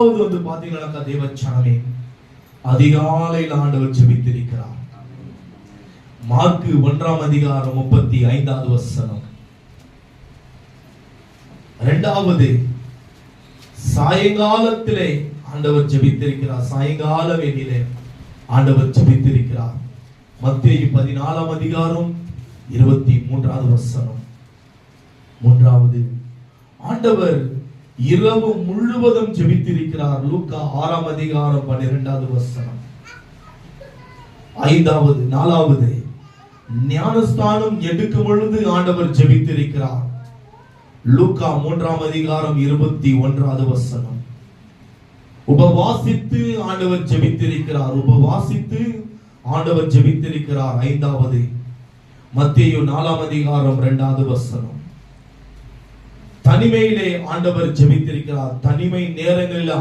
பாத்தீங்கன்னா தேவச்சனமே அதிகாலையில் ஆண்டவர் ஜெபித்திருக்கிறார். மார்க்கு 1:35 இரண்டாவது சாயங்காலத்திலே ஆண்டவர் ஜெபித்திருக்கிறார். சாயங்கால வேளையிலே ஆண்டவர் ஜெபித்திருக்கிறார். மத்தேயு 14:23 மூன்றாவது ஆண்டவர் இரவு முழுவதும் ஜெபித்திருக்கிறார். லூக்கா 6:12 நாலாவது ஞானஸ்தானம் எடுக்கும் பொழுது ஆண்டவர் ஜெபித்திருக்கிறார். லூக்கா 3:21 உபவாசித்து ஆண்டவர் ஜெபித்திருக்கிறார். ஐந்தாவது மத்தேயு 4:2 தனிமையிலே ஆண்டவர் ஜெபித்திருக்கிறார். தனிமை நேரங்களில்